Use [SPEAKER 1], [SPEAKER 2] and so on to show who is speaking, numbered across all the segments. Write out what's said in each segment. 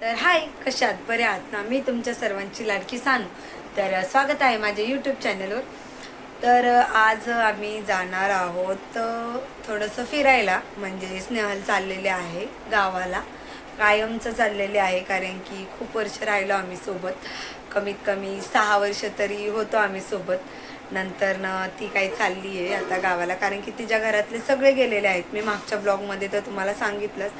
[SPEAKER 1] तर हाय, कशात बरे आहात ना? मी तुमच्या सर्वांची लाडकी सानू. तर स्वागत आहे माझ्या यूट्यूब चॅनलवर. तर आज आम्ही जाणार आहोत थोडंसं फिरायला. म्हणजे स्नेहल चाललेले आहे गावाला. कायमचं चाललेले आहे, कारण की खूप वर्ष राहिलो आम्ही सोबत. कमीत कमी 6 वर्ष तरी होतो आम्ही सोबत. नंतर ती काही चालली आहे आता गावाला, कारण की तिच्या घरातले सगळे गेलेले आहेत. मी मागच्या ब्लॉगमध्ये तर तुम्हाला सांगितलंच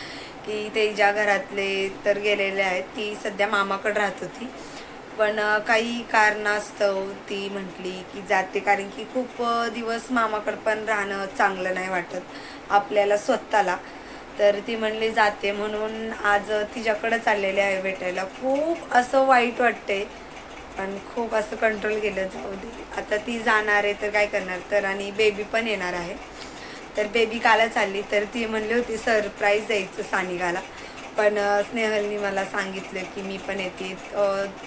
[SPEAKER 1] की तिच्या घरातले तर गेलेले आहेत. ती सध्या मामाकडे राहत होती, पण काही कारणास्तव ती म्हटली की जाते, कारण की खूप दिवस मामाकडे पण राहणं चांगलं नाही वाटत आपल्याला स्वतःला. तर ती म्हणली जाते, म्हणून आज तिच्याकडे चाललेले आहे भेटायला. खूप असं वाईट वाटते, पण खूप असं कंट्रोल केलं, जाऊ दे आता ती जाणार आहे तर काय करणार. तर आणि बेबी पण येणार आहे. तर बेबी काला चालली, तर ती म्हणली होती सरप्राईज द्यायचं सानिकाला, पण स्नेहलनी मला सांगितलं की मी पण येते.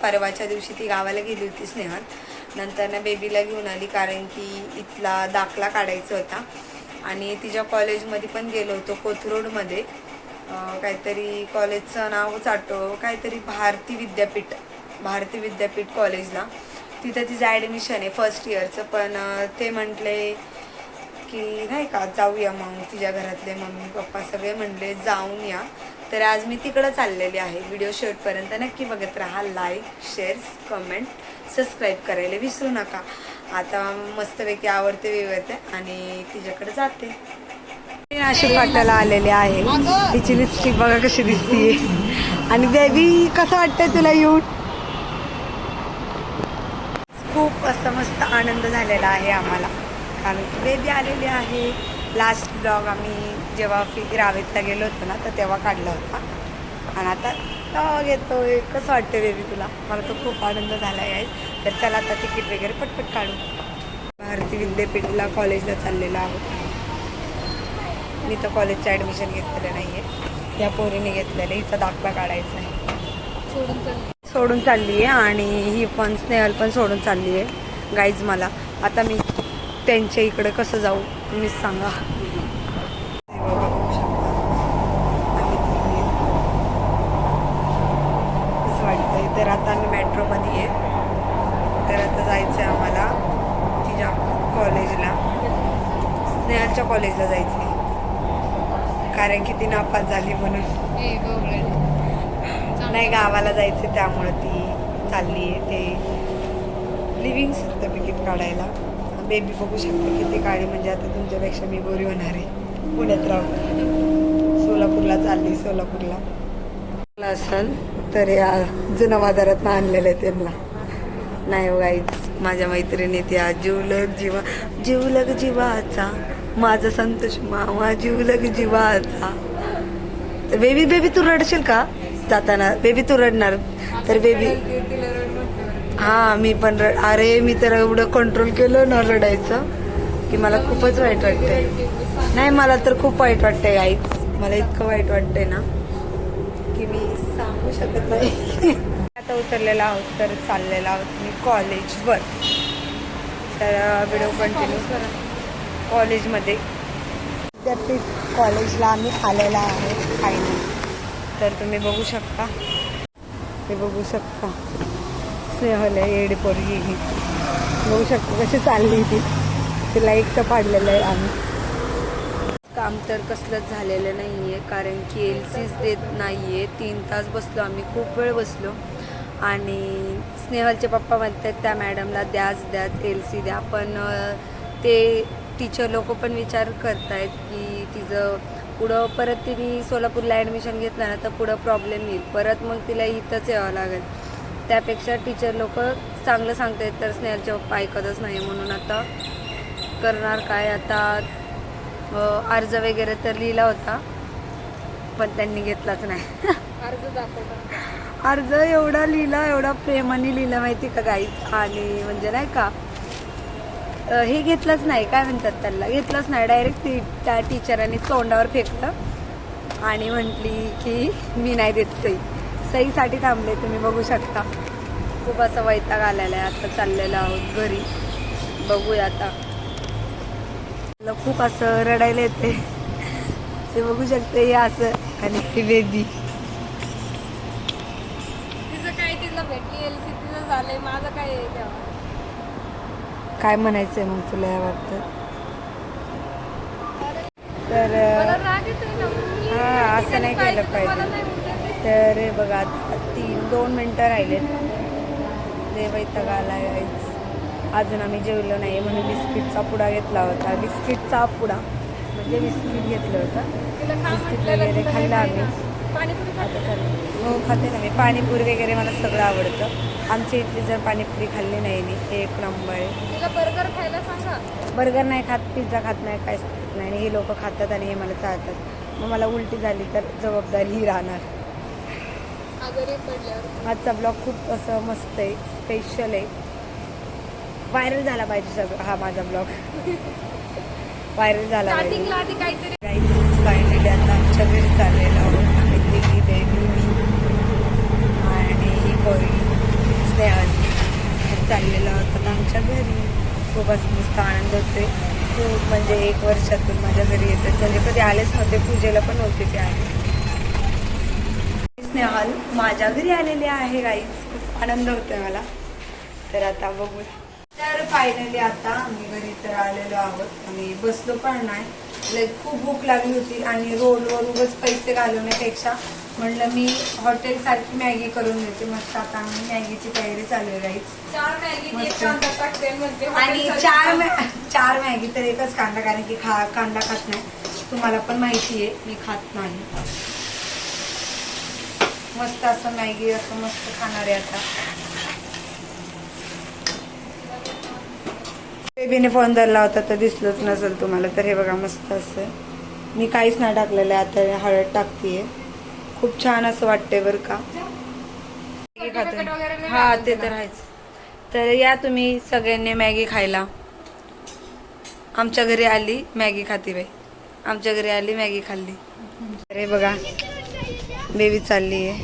[SPEAKER 1] परवाच्या दिवशी ती गावाला गेली होती स्नेहल. नंतर ना बेबीला घेऊन आली, कारण की इथला दाखला काढायचा होता. आणि तिच्या कॉलेजमध्ये पण गेलो होतो, कोथरूडमध्ये काहीतरी कॉलेजचं नावच आठव, काहीतरी भारती विद्यापीठ कॉलेजला. तिथं तिचं ॲडमिशन आहे फर्स्ट इयरचं. पण ते म्हटले की नाही का जाऊया, मग तिच्या घरातले मम्मी पप्पा सगळे म्हणले जाऊन या. तर आज मी तिकडं चाललेली आहे. व्हिडिओ शेवटपर्यंत नक्की बघत राहा. लाईक, शेअर, कमेंट, सबस्क्राईब करायला विसरू नका. आता मस्तपैकी आवडते विवरते आणि तिच्याकडे जाते. नाशिक फाट्याला आलेले आहे. तिची लिपस्टिक बघा कशी दिसतीये. आणि बेबी कसं वाटतंय तुला येऊन? खूप असं मस्त आनंद झालेला आहे आम्हाला, कारण की बेबी आलेली आहे. लास्ट ब्लॉग आम्ही जेव्हा रावेतला गेलो होतो ना, तर तेव्हा काढला होता. आणि आता ब्लॉग येतोय. कसं वाटतं बेबी तुला? मला तो खूप आनंद झाला आहे. तर चला आता तिकीट वगैरे पटपट काढू. भारती विद्यापीठला कॉलेजला चाललेला आहोत. मी तर कॉलेजचं ॲडमिशन घेतलेलं नाही आहे, या पोरीने घेतलेलं. हिचा दाखला काढायचा आहे. सोडून चालली आहे, आणि ही पण स्नेहल पण सोडून चालली आहे. गाईज मला आता मी त्यांच्या इकडे कसं जाऊ तुम्हीच सांगा. कसं वाटतंय? तर आता आम्ही मेट्रोमध्ये आहे. तर आता जायचं आहे आम्हाला तिच्या कॉलेजला, स्नेहलच्या कॉलेजला जायचं आहे, कारण की ती नापास झाली म्हणून. नाही, गावाला जायचं त्यामुळे ती चालली आहे ते लिव्हिंग सर्टिफिकेट काढायला. बेबी बघू शकते किती काळी, म्हणजे आता तुमच्यापेक्षा मी गोरी होणार आहे. पुण्यात राहून सोलापूरला चालली. सोलापूरला असेल तर या जुना बाजारात आणलेलं आहे त्यांना. नाही हो गाईच, माझ्या मैत्रिणी त्या जीवलग जीवाचा माझा संतोष मामा जीवलग जीवाचा. बेबी तू रडशील का जाताना? बेबी तू रडणार तर बेबी, हां मी पण अरे मी तर एवढं कंट्रोल केलं ना रडायचं की मला खूपच वाईट वाटतंय. नाही, मला तर खूप वाईट वाटतंय गाईच. मला इतकं वाईट वाटतंय ना की मी सांगू शकत नाही. आता उतरलेला आहोत, तर चाललेला आहोत मी कॉलेजवर. तर व्हिडिओ कंटिन्यू करा. कॉलेजमध्ये विद्यापीठ कॉलेजला आम्ही आलेला आहे फायनल. तर तुम्ही बघू शकता, हे बघू शकता स्नेहल आहे, येडी पोरगी ही. बघू शकता कशी चालली ती. तिला एक तर पाडलेलं आहे आम्ही. काम तर कसलंच झालेलं नाही आहे, कारण की LCच देत नाही आहे. 3 तास बसलो आम्ही, खूप वेळ बसलो. आणि स्नेहलचे पप्पा म्हणतात त्या मॅडमला द्याच LC द्या, पण ते टीचर लोक पण विचार करतायत की तिचं पुढं परत तिने सोलापूरला ॲडमिशन घेतलं ना तर पुढं प्रॉब्लेम येईल, परत मग तिला इथंच यावं लागेल. त्यापेक्षा टीचर लोक चांगलं सांगतायत, तर स्नेहलचे पप्पा ऐकतच नाही. म्हणून आता करणार काय, आता अर्ज वगैरे तर लिहिला होता, पण त्यांनी घेतलाच नाही. अर्ज एवढा लिहिला, एवढा प्रेमाने लिहिला माहिती का गाईच. आणि म्हणजे नाही का हे घेतलंच नाही, काय म्हणतात त्याला, घेतलंच नाही. डायरेक्ट त्या टीचरांनी तोंडावर फेकलं आणि म्हटली की मी नाही देत सही. सहीसाठी थांबले, तुम्ही बघू शकता. खूप असं वैताग आलेला आहे. आता चाललेलं आहोत घरी, बघूया आता. मला खूप असं रडायला येते, ते बघू शकते हे असं. आणि ती बेबी
[SPEAKER 2] भेटली एलसी तिचं झालंय, माझं काय आहे तेव्हा.
[SPEAKER 1] काय म्हणायचंय मग तुला या बाबतीत? तर
[SPEAKER 2] मला राग येतोय ना, मी
[SPEAKER 1] हा, असं नाही केलं
[SPEAKER 2] तर मला नाही
[SPEAKER 1] पाहिजे.
[SPEAKER 2] उठत.
[SPEAKER 1] तर हे बघा, आता 2 मिनटं राहिलेत. लय वैताग आलाय गाईज. अजून आम्ही जेवलो नाही म्हणून बिस्किटचा पुडा घेतला होता. बिस्किटचा पुडा म्हणजे बिस्किट घेतलं होतं.
[SPEAKER 2] तुला खा
[SPEAKER 1] बिस्किट
[SPEAKER 2] म्हटलेलं,
[SPEAKER 1] वगैरे
[SPEAKER 2] तुला नाही
[SPEAKER 1] खाल्लं आम्ही.
[SPEAKER 2] खायला. पाणीपुरी
[SPEAKER 1] आता
[SPEAKER 2] खाते.
[SPEAKER 1] चालेल. हो, खाते ना मी. पाणीपुरी वगैरे मला सगळं आवडतं. आमच्या इथली जर पाणीपुरी खाल्ली नाही मी, एक नंबर आहे.
[SPEAKER 2] तुला बर्गर खायला सांगा.
[SPEAKER 1] बर्गर नाही खात, पिझ्झा खात नाही, काहीच खात नाही. आणि हे लोक खातात आणि हे मला चालतात. मग मला उलटी झाली तर जबाबदारी ही राहणार.
[SPEAKER 2] आजारी पडल्यावर.
[SPEAKER 1] आजचा ब्लॉग खूप असं मस्त आहे, स्पेशल आहे. व्हायरल झाला पाहिजे सगळं हा माझा ब्लॉग. व्हायरल झाला पाहिजे.
[SPEAKER 2] स्टार्टिंगला आधी काहीतरी
[SPEAKER 1] फायनली आता आमच्या घरी चाललेलो आहोत. आम्ही दिल्ली, बेबी, मी आणि ही पोरगी स्नेहल चाललेलो आहोत आता आमच्या घरी. खूपच मस्त आनंद होतोय. खूप म्हणजे 1 वर्षातून माझ्या घरी येतात. म्हणजे कधी आलेच नव्हते, पूजेला पण नव्हते ते आले. स्नेहल माझ्या घरी आलेले आहे गाईज. खूप आनंद होतोय मला. तर आता बघू. तर फायनली आता आम्ही घरी तर आलेलो आहोत आणि बसलो पण नाही. खूप भूक लागली होती आणि रोडवर उगाच पैसे घालवण्यापेक्षा म्हणलं मी हॉटेलसारखी मॅगी करून देते. मस्त आता आम्ही मॅगीची तयारी चालू आहे गाईज.
[SPEAKER 2] 4 मॅगी
[SPEAKER 1] मस्त.
[SPEAKER 2] कांदा टाकते म्हणते.
[SPEAKER 1] आणि 4 मॅगी तर एकच कांदा, कारण की कांदा खात नाही. तुम्हाला पण माहिती आहे मी खात नाही. मस्त असं मॅगी असं मस्त खाणार आहे आता. बेबीने फोन धरला होता तर दिसलंच नसेल तुम्हाला. तर हे बघा मस्त असं मी काहीच नाही टाकलेलं आहे. आता हळद टाकतीये. खूप छान असं वाटतंय बरं का. हा, ते तर आहेच. तर या तुम्ही सगळ्यांनी मॅगी खायला. आमच्या घरी आली मॅगी खाती बाई. आमच्या घरी आली मॅगी खाल्ली. अरे बघा बेबी चालली आहे.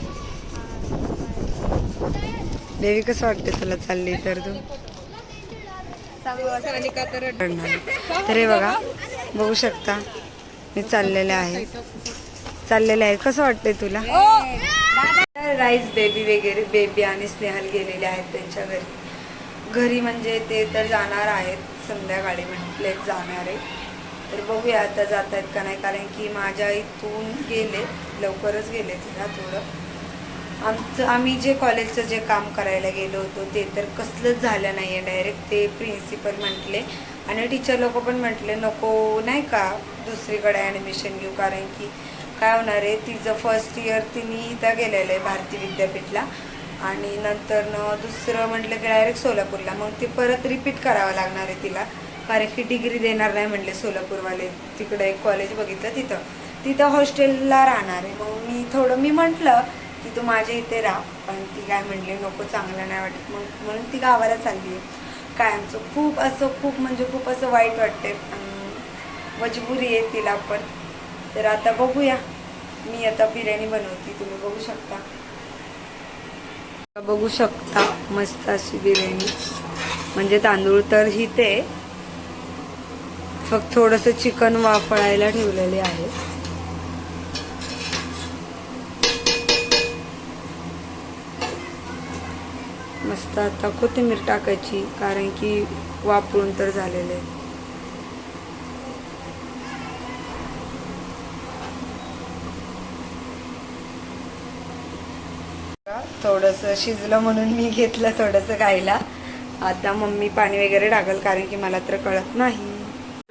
[SPEAKER 1] बेबी कसं वाटते तुला चालली तर तू? तर हे बघा बघू शकता मी चाललेले आहे. कसं वाटतंय तुला? राईस बेबी वगैरे बेबी आणि स्नेहल गेलेले आहेत त्यांच्या घरी म्हणजे ते तर जाणार आहेत संध्याकाळी म्हटले जाणार आहे. तर बघूया आता जात आहेत का नाही, कारण की माझ्या इथून गेले लवकरच गेले जरा थोडं. आम्ही जे कॉलेजचं जे काम करायला गेलो होतो ते तर कसलंच झालं नाही आहे. डायरेक्ट ते प्रिन्सिपल म्हटले आणि टीचर लोक पण म्हटले नको नाही का दुसरीकडे ॲडमिशन घेऊ, कारण की काय होणार आहे तिचं फर्स्ट इयर तिने इथं गेलेलं आहे भारती विद्यापीठला आणि नंतर दुसरं म्हटलं की डायरेक्ट सोलापूरला. मग ते परत रिपीट करावं लागणार आहे तिला, कारण की डिग्री देणार नाही म्हटले सोलापूरवाले. तिकडे एक कॉलेज बघितलं तिथं हॉस्टेलला राहणार आहे. मग मी म्हटलं की तू माझ्या इथे राहा, पण ती काय म्हणली नको चांगलं नाही वाटत. मग म्हणून ती गावाला चालली आहे. काय आमचं खूप असं वाईट वाटते, पण मजबुरी आहे तिला पण. तर आता बघूया. मी आता बिर्याणी बनवते, तुम्ही बघू शकता मस्त अशी बिर्याणी. म्हणजे तांदूळ तर हिते, फक्त थोडंसं चिकन वाफळायला ठेवलेले आहे. मस्त आता कोथिंबीर टाकायची, कारण की वापरून तर झालेलं आहे. थोडंसं शिजलं म्हणून मी घेतलं थोडंसं खायला. आता मम्मी पाणी वगैरे टाकल, कारण की मला तर कळत नाही.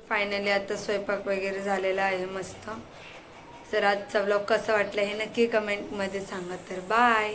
[SPEAKER 1] फायनली आता स्वयंपाक वगैरे झालेला आहे मस्त. तर आजचा व्लॉग कसा वाटला हे नक्की कमेंटमध्ये सांगा. तर बाय.